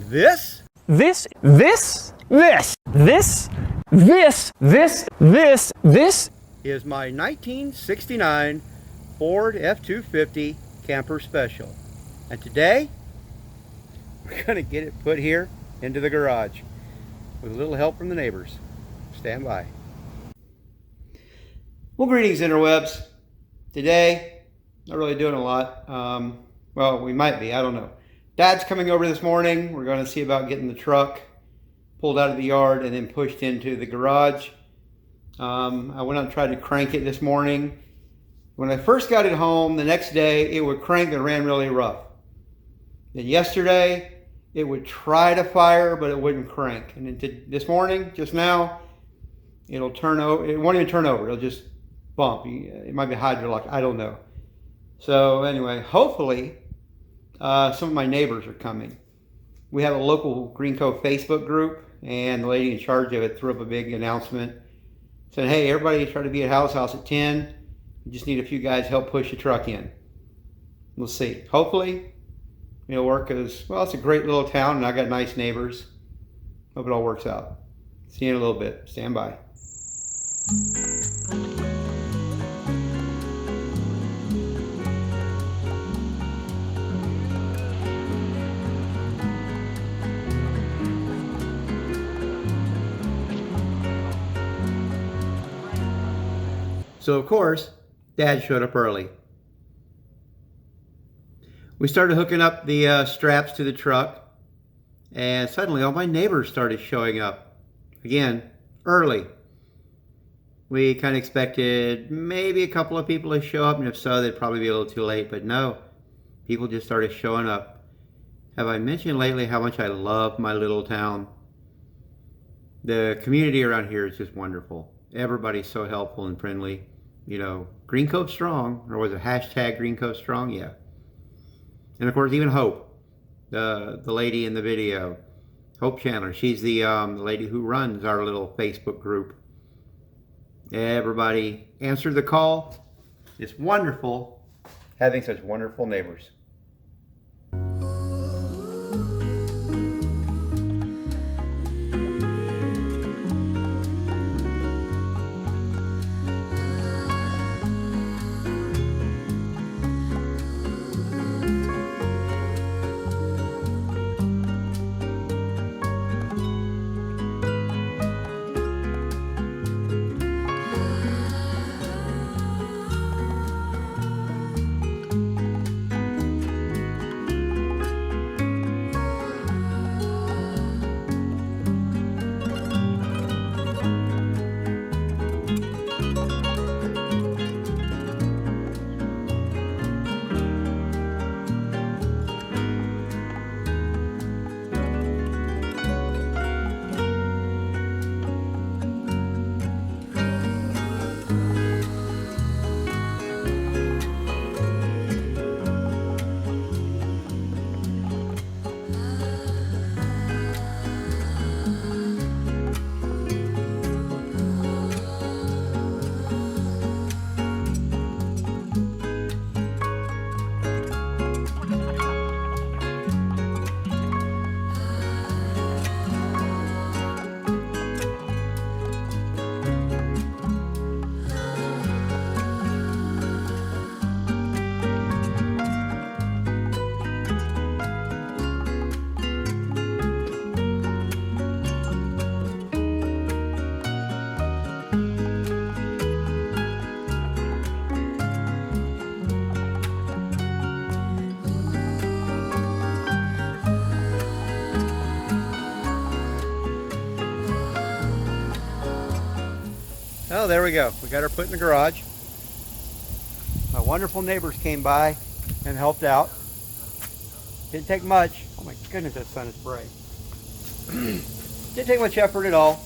This is my 1969 Ford F-250 Camper Special. And today, we're going to get it put here into the garage with a little help from the neighbors. Stand by. Well, greetings, interwebs. Today, not really doing a lot. Well, we might be, I don't know. Dad's coming over this morning. We're going to see about getting the truck pulled out of the yard and then pushed into the garage. I went out and tried to crank it this morning. When I first got it home, the next day it would crank and ran really rough. Then yesterday it would try to fire, but it wouldn't crank. And then this morning, just now, it'll turn over. It won't even turn over. It'll just bump. It might be hydraulic. I don't know. So anyway, hopefully some of my neighbors are coming. We have a local Green Cove Facebook group, and the lady in charge of it threw up a big announcement saying, hey, everybody try to be at House at 10. We just need a few guys to help push the truck in. We'll see. Hopefully it'll work because, well, it's a great little town and I got nice neighbors. Hope it all works out. See you in a little bit. Stand by. So of course, Dad showed up early. We started hooking up the straps to the truck, and suddenly all my neighbors started showing up. Again, early. We kind of expected maybe a couple of people to show up, and if so, they'd probably be a little too late, but no, people just started showing up. Have I mentioned lately how much I love my little town? The community around here is just wonderful. Everybody's so helpful and friendly. You know, Green Cove Strong, or was it hashtag Green Cove Strong? Yeah. And of course, even Hope, the lady in the video, Hope Chandler. She's the lady who runs our little Facebook group. Everybody answered the call. It's wonderful having such wonderful neighbors. Oh, there we go. We got her put in the garage. My wonderful neighbors came by and helped out. Didn't take much. Oh my goodness, that sun is bright. Didn't take much effort at all.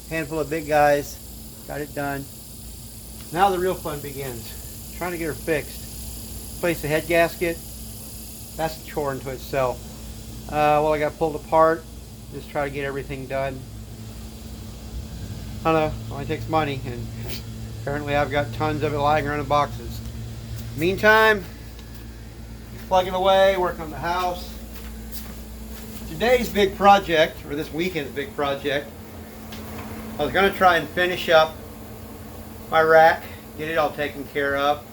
Handful of big guys. Got it done. Now the real fun begins. Trying to get her fixed. Place the head gasket. That's a chore unto itself. Well, I got pulled apart. Just try to get everything done. I don't know, it only takes money, and apparently I've got tons of it lying around in boxes. Meantime, plugging away, working on the house. today's big project, or this weekend's big project, I was going to try and finish up my rack, get it all taken care of,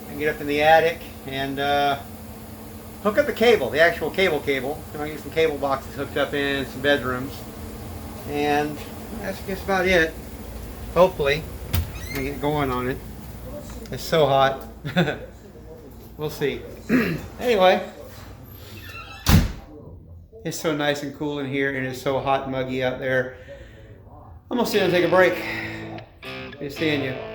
and get up in the attic and hook up the cable, the actual cable. I'm going to get some cable boxes hooked up in some bedrooms. And that's just about it. Hopefully, I'm going to get going on it. It's so hot. We'll see. Anyway, it's so nice and cool in here, and it's so hot and muggy out there. I'm going to sit and take a break. Good seeing you.